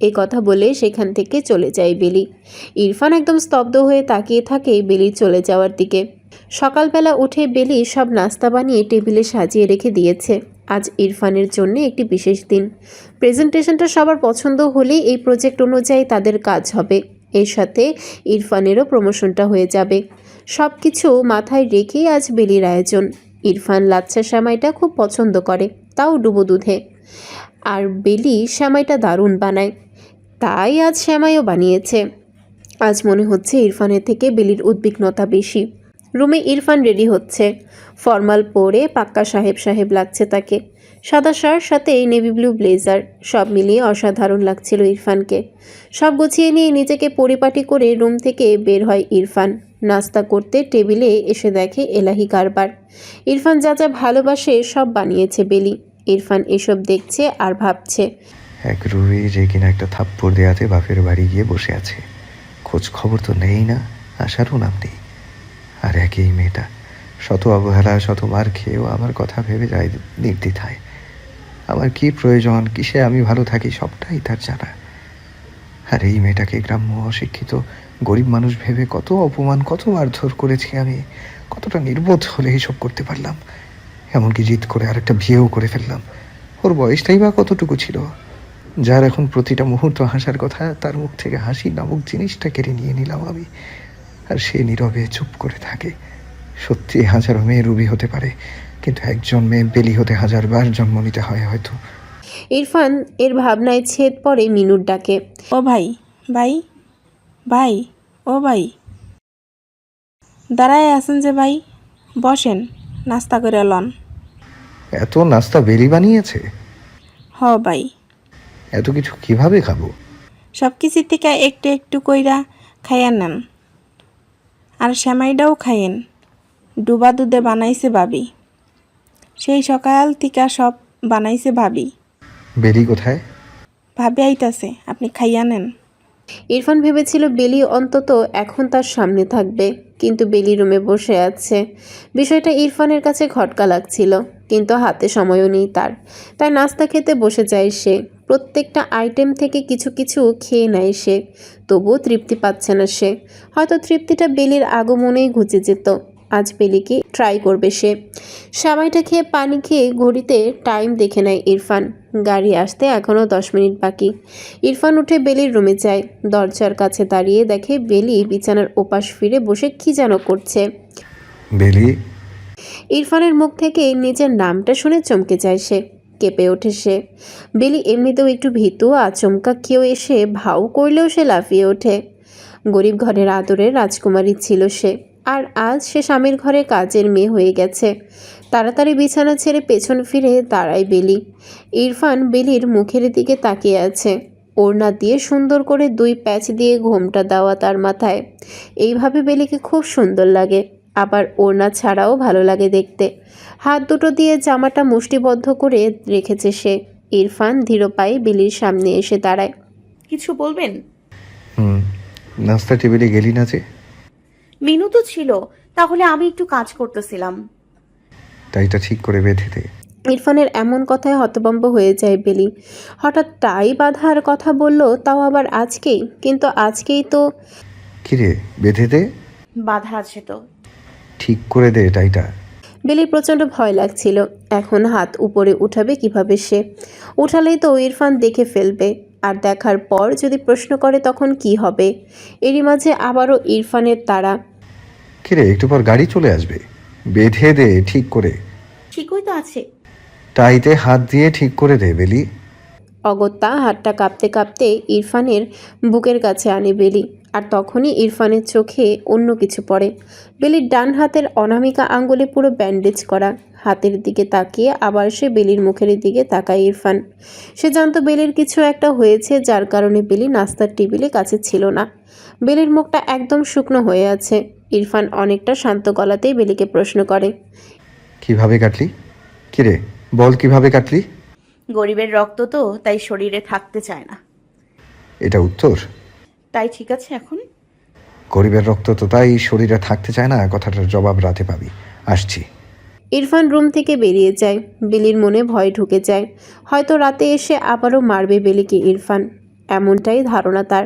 এই কথা বলে সেখান থেকে চলে যায় বেলি। ইরফান একদম স্তব্ধ হয়ে তাকিয়ে থাকে বেলির চলে যাওয়ার দিকে। সকালবেলা উঠে বেলি সব নাস্তা বানিয়ে টেবিলে সাজিয়ে রেখে দিয়েছে। আজ ইরফানের জন্য একটি বিশেষ দিন। প্রেজেন্টেশনটা সবার পছন্দ হলেই এই প্রজেক্ট অনুযায়ী তাদের কাজ হবে। এর সাথে ইরফানেরও প্রমোশনটা হয়ে যাবে। সব কিছু মাথায় রেখেই আজ বেলির আয়োজন। ইরফান লাচ্ছা সেমাইটা খুব পছন্দ করে, তাও ডুবো দুধে। আর বেলি সেমাইটা দারুণ বানায়, তাই আজ সেমাইও বানিয়েছে। আজ মনে হচ্ছে ইরফানের থেকে বেলির উদ্বিগ্নতা বেশি। রুমে ইরফান রেডি হচ্ছে। ফর্মাল পরে পাক্কা সাহেব সাহেব লাগছে তাকে। সাদা শার্ট সাথে নেভি ব্লু ব্লেজার, সব মিলিয়ে অসাধারণ লাগছিল ইরফানকে। সব গুছিয়ে নিয়ে নিজেকে পরিপাটি করে রুম থেকে বের হয় ইরফান। নাস্তা করতে টেবিলে এসে দেখে এলাহি কারবার। ইরফান যা যা ভালোবাসে সব বানিয়েছে বেলি। ইরফান এসব দেখছে আর ভাবছে, এক রুই যে কিনা একটা থাপ্পড় দেওয়াতে বাপের বাড়ি গিয়ে বসে আছে, খোঁজ খবর তো নেই না, আসারও নাম নেই। আর একই মেয়েটা শত অবহেলা শত মার খেয়েও আমার কথা ভেবে যায় নির্দ্বিধায়। আমার কি প্রয়োজন, কিসে আমি ভালো থাকি, সবটাই তার জানা। আর এই মেয়েটাকে গ্রাম্য অশিক্ষিত গরিব মানুষ ভেবে কত অপমান, কত মারধর করেছি আমি। কতটা নির্বোধ হলে এইসব করতে পারলাম। এমনকি জিদ করে আরেকটা বিয়েও করে ফেললাম। ওর বয়সটাই বা কতটুকু ছিল, যার এখন প্রতিটা মুহূর্ত হাসার কথা, তার মুখ থেকে হাসি নামক জিনিসটা কেড়ে নিয়ে নিলাম আমি। আর সে নীরবে চুপ করে থাকে। সত্যি হাজারো মেয়ে রুবি হতে পারে, কিন্তু একজন মেয়ে বেলি হতে 1000বার জন্ম নিতে হয় হয়তো। ইরফান এর ভাবনায় ছেদ পড়ে মিনুর ডাকে। ও ভাই, ভাই, ভাই, ও ভাই, দাঁড়ায় আছেন যে ভাই, বসেন, নাস্তা করে লন। এত নাস্তা বেলি বানিয়েছে? হ ভাই, এত কিছু কিভাবে খাবো? সব কিছুর থেকে একটু একটু কইরা খাইয়া নেন। আর সেমাইটাও খাইয়েন, ডুবা দুধে বানাইছে ভাবি। সেই সকাল থেকে সব বানাইছে ভাবি। বেলি কোথায়? ভাবি আইতাছে, আপনি খাইয়া নেন। ইরফান ভেবেছিল বেলি অন্তত এখন তার সামনে থাকবে, কিন্তু বেলি রুমে বসে আছে। বিষয়টা ইরফানের কাছে খটকা লাগছিল, কিন্তু হাতে সময়ও নেই তার। তাই নাস্তা খেতে বসে যায় সে। প্রত্যেকটা আইটেম থেকে কিছু কিছু খেয়ে নেয় সে, তবুও তৃপ্তি পাচ্ছে না সে। হয়তো তৃপ্তিটা বেলির আগমনেই ঘুচে যেত। আজ বেলিকে ট্রাই করবে সে। সেমাইটা খেয়ে পানি খেয়ে ঘড়িতে টাইম দেখে নেয় ইরফান। গাড়ি আসতে এখনও 10 মিনিট বাকি। ইরফান উঠে বেলির রুমে যায়। দরজার কাছে দাঁড়িয়ে দেখে বেলি বিছানার ওপাশ ফিরে বসে কি যেন করছে। বেলি? ইরফানের মুখ থেকে নিজের নামটা শুনে চমকে যায় সে, কেঁপে ওঠে সে। বেলি এমনিতেও একটু ভীতু, আচমকা কেউ এসে ভাও করলেও সে লাফিয়ে ওঠে। গরিব ঘরের আদরের রাজকুমারী ছিল সে, আর আজ সে স্বামীর ঘরে কাজের মেয়ে হয়ে গেছে। তাড়াতাড়ি বিছানা ছেড়ে পেছন ফিরে দাঁড়ায় বেলি। ইরফান বেলির মুখের দিকে তাকিয়ে আছে। ওড়না দিয়ে সুন্দর করে 2 প্যাচ দিয়ে ঘোমটা দেওয়া তার মাথায়। এইভাবে বেলিকে খুব সুন্দর লাগে, আবার ওড়না ছাড়াও ভালো লাগে দেখতে। হাত দুটো দিয়ে জামাটা মুষ্টিবদ্ধ করে রেখেছে সে। ইরফান ধীর পায়ে বেলির সামনে এসে দাঁড়ায়। কিছু বলবেন? নাস্তা টেবিলে গেলি না যে? মিনু তো ছিল, তাহলে আমি একটু কাজ করতেছিলাম। তাইটা ঠিক করে বেঁধে দে। ইরফানের এমন কথায় হতভম্ব হয়ে যায় বেলি। হঠাৎ টাই বাঁধার কথা বলল, তাও আবার আজকেই। কিন্তু আজকেই তো। কিরে, বেঁধে দে। বাধা আছে তো। ঠিক করে দে টাইটা। বেলির প্রচণ্ড ভয় লাগছিল। এখন হাত উপরে উঠাবে কিভাবে সে? উঠালেই তো ইরফান দেখে ফেলবে, আর দেখার পর যদি প্রশ্ন করে তখন কি হবে? এরই মাঝে আবারও ইরফানের তাড়া। কিরে, একটু পর গাড়ি চলে আসবে, বেঁধে দে ঠিক করে। ঠিকই তো আছে। টাইতে হাত দিয়ে ঠিক করে দে বেলি। অগত্যা হাতটা কাঁপতে কাঁপতে ইরফানের বুকের কাছে আনে বেলি। আর তখনই ইরফানের চোখে অন্য কিছু পড়ে। বেলির ডান হাতের অনামিকা আঙ্গুলে পুরো ব্যান্ডেজ করা। হাতের দিকে তাকিয়ে আবার সে বেলির মুখের দিকে তাকায় ইরফান। সে জানতো বেলির কিছু একটা হয়েছে, যার কারণে বেলি নাস্তার টেবিলে কাছে ছিল না। বেলির মুখটা একদম শুকনো হয়ে আছে। ইরফান অনেকটা শান্ত গলাতেই বেলিকে প্রশ্ন করে, কিভাবে কাটলি? কিরে বল, কিভাবে কাটলি? গরিবের রক্ত তো, তাই শরীরে থাকতে চায় না। এটা উত্তর? তাই ঠিক আছে এখন? গরিবের রক্ত তো তাই শরীরে থাকতে চায় না, কথাটার জবাব রাতে পাবি। আসছি। ইরফান রুম থেকে বেরিয়ে যায়। বেলির মনে ভয় ঢুকে যায়, হয়তো রাতে এসে আবারও মারবে বেলিকে ইরফান। এমনটাই ধারণা তার।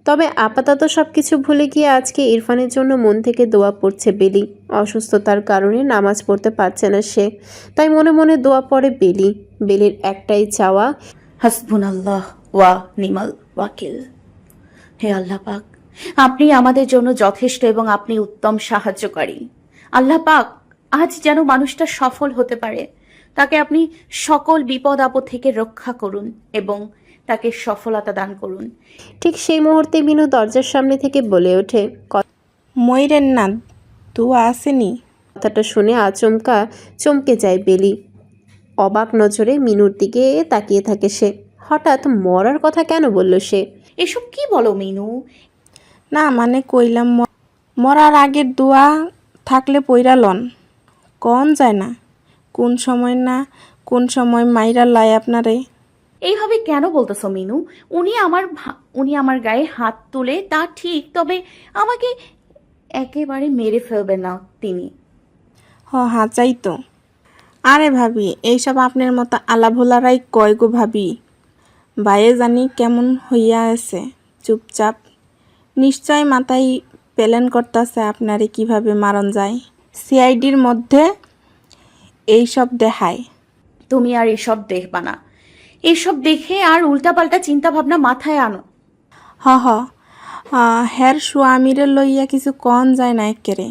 তবে আপাতত সব কিছু ভুলে গিয়ে আজকে ইরফানের জন্য মন থেকে দোয়া পড়ছে বেলি। অসুস্থতার কারণে নামাজ পড়তে পারছে না সে, তাই মনে মনে দোয়া পড়ে বেলি। বেলির একটাই চাওয়া, হাসবুনাল্লাহ ওয়া নিমাল ওয়াকিল। হে আল্লাহ পাক, আপনি আমাদের জন্য যথেষ্ট এবং আপনি উত্তম সাহায্যকারী। আল্লাহ পাক, আজ যেন মানুষটা সফল হতে পারে, তাকে আপনি সকল বিপদ আপদ থেকে রক্ষা করুন এবং তাকে সফলতা দান করুন। ঠিক সেই মুহূর্তে মিনু দরজার সামনে থেকে বলে ওঠে। ময়ূরের না দুয়া আসেনি। কথাটা শুনে আচমকা চমকে যায় বেলি। অবাক নজরে মিনুর দিকে তাকিয়ে থাকে সে। হঠাৎ মরার কথা কেন বলল সে? এসব কি বলো মিনু? না মানে কইলাম মরার আগের দোয়া থাকলে পইরা লন। কন যায় না কোন সময় না কোন সময় মাইরা লাই আপনারে। এইভাবে কেন বলতেছো মিনু? উনি আমার গায়ে হাত তুলে তা ঠিক, তবে আমাকে একেবারে মেরে ফেলবেন না তিনি। হাচাই তো। আরে ভাবি এইসব আপনার মতো আলাভোলারাই কয় গো ভাবি। বাইরে জানি কেমন হইয়া আছে চুপচাপ। নিশ্চয় মাথায় প্ল্যান করতেছে আপনারে কিভাবে মারণ যায়। সিআইডির মধ্যে এইসব দেখায়। তুমি আর এসব দেখবা না। এসব দেখে আর উল্টাপাল্টা চিন্তা ভাবনা মাথায় আনো। হ হের স্বামীরে লইয়া কিছু কন যায় না একেরে।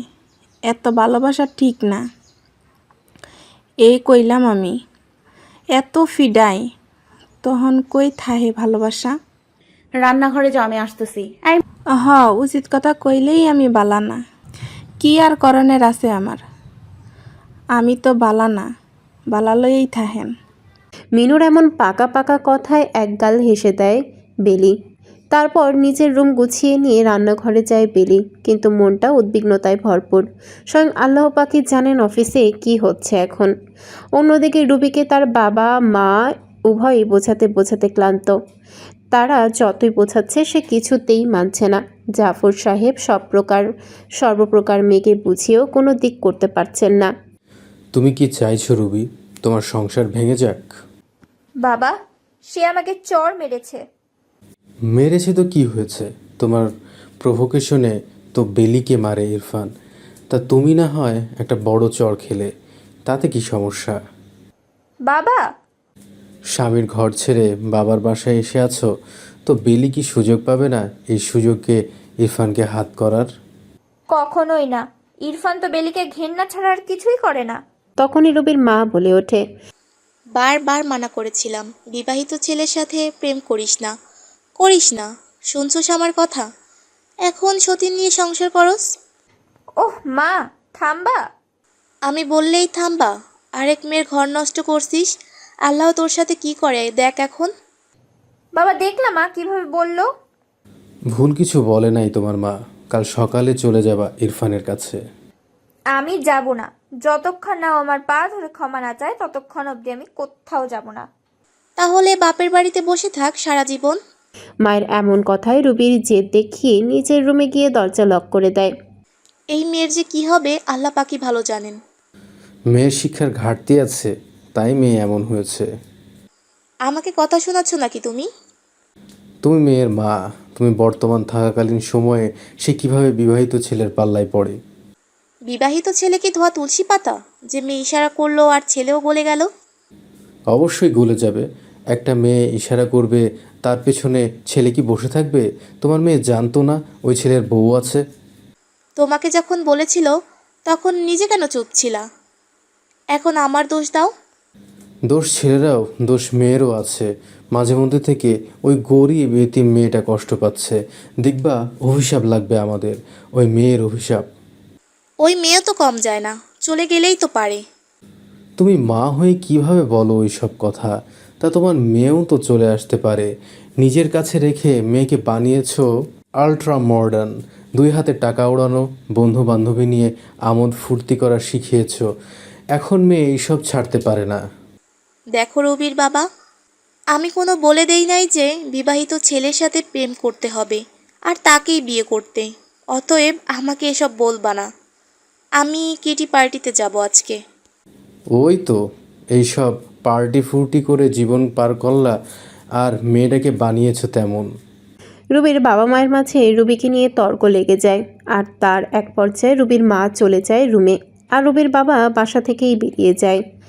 এত ভালোবাসা ঠিক না। এই কইলাম আমি। এত ফিডাই তখন কই থাহে ভালোবাসা। রান্নাঘরে যাও, আমি আসতেছি। এই উচিত কথা কইলেই আমি বালা না। কি আর করণের আছে আমার। আমি তো বালা না, বালা লইয়েই থাহেন। মিনুর এমন পাকা পাকা কথায় একগাল হেসে দেয় বেলি। তারপর নিজের রুম গুছিয়ে নিয়ে রান্নাঘরে যায় বেলি, কিন্তু মনটা উদ্বিগ্নতায় ভরপুর। স্বয়ং আল্লাহ পাকই জানেন অফিসে কি হচ্ছে এখন। অন্যদিকে রুবিকে তার বাবা মা উভয়ই বোঝাতে বোঝাতে ক্লান্ত। তারা যতই বোঝাচ্ছে সে কিছুতেই মানছে না। জাফর সাহেব সর্বপ্রকার মেয়েকে বুঝিয়েও কোনো দিক করতে পারছেন না। তুমি কি চাইছো রুবি তোমার সংসার ভেঙে যাক? বাবা, সে আমাকে চড় মেরেছে। মেরেছে তো কি হয়েছে? তোমার প্রভোকেশনে তো বেলিকে মারে ইরফান। তা তুমি না হয় একটা বড় চড় খেলে, তাতে কি সমস্যা? বাবা, স্বামীর ঘর ছেড়ে বাবার বাসায় এসে আছো, তো বেলি কি সুযোগ পাবে না এই সুযোগকে ইরফানকে হাত করার? কখনোই না। ইরফান তো বেলিকে ঘেন্না ছাড়া আর কিছুই করে না। তখনই রবির মা বলে ওঠে, বারবার মানা করেছিলাম বিবাহিত ছেলের সাথে প্রেম করিস না করিস না, শুনছোস আমার কথা? এখন সতীন নিয়ে সংসার করস। ওহ মা, থামবা। আমি বললেই থামবা? আরেক মেয়ের ঘর নষ্ট করছিস। আল্লাহ তোর সাথে কি করে দেখ এখন। বাবা, দেখলাম মা কিভাবে বললো। ভুল কিছু বলে নাই তোমার মা। কাল সকালে চলে যাবা ইরফানের কাছে। আমি যাব না। যতক্ষণ না ও আমার পা ধরে ক্ষমা না চায় ততক্ষণ অবধি আমি কোথাও যাব না। তাহলে বাপের বাড়িতে বসে থাক সারা জীবন। মায়ের এমন কথায় রুবির জেদ দেখিয়ে নিজের রুমে গিয়ে দরজা লক করে দেয়। এই মেয়ের যে কি হবে আল্লাহ পাকই ভালো জানেন। মেয়ের শিক্ষার ঘাটতি আছে, তাই মেয়ে এমন হয়েছে। আমাকে কথা শোনাচ্ছ নাকি তুমি? তুমি মেয়ের মা, তুমি বর্তমান থাকাকালীন সময়ে সে কিভাবে বিবাহিত ছেলের পাল্লায় পড়ে। বিবাহিত ছেলে কি ধোয়া তুলসী পাতা যে মেয়ে ইশারা করলো আর ছেলেও গলে গেল? অবশ্যই গলে যাবে। একটা মেয়ে ইশারা করবে, তার পেছনে ছেলে কি বসে থাকবে? তোমার মেয়ে জানতো না ওই ছেলের বউ আছে? তোমাকে যখন বলেছিল তখন নিজে কেন চুপ ছিলা? এখন আমার দোষ দাও। দোষ ছেলেরাও দোষ মেয়েরও আছে। মাঝে মধ্যে থেকে ওই গরিব এতিম মেয়েটা কষ্ট পাচ্ছে, দেখবা অভিশাপ লাগবে আমাদের, ওই মেয়ের অভিশাপ। ওই মেয়ে তো কম যায় না, চলে গেলেই তো পারে। তুমি মা হয়ে কিভাবে বলো ওই সব কথা? তা তোমার মেয়েও তো চলে আসতে পারে। নিজের কাছে রেখে মেয়েকে বানিয়েছো আলট্রা মডার্ন। 2 হাতে টাকা ওড়ানো, বন্ধু বান্ধবী নিয়ে আমোদ ফুর্তি করা শিখিয়েছো। এখন মেয়ে এইসব ছাড়তে পারে না। দেখো রবির বাবা, আমি কোনো বলে দেই নাই যে বিবাহিত ছেলের সাথে প্রেম করতে হবে আর তাকেই বিয়ে করতে। অতএব আমাকে এসব বলবা না। আমি কিটি পার্টিতে যাব আজকে। ওই তো এইসব পার্টি ফুর্টি করে জীবন পার করলা, আর মেয়েটাকে বানিয়েছো তেমন। রুবির বাবা মায়ের মাঝে রুবিকে নিয়ে তর্ক লেগে যায়, আর তার এক পর্যায়ে রুবির মা চলে যায় রুমে, আর রুবির বাবা বাসা থেকেই বেরিয়ে যায়।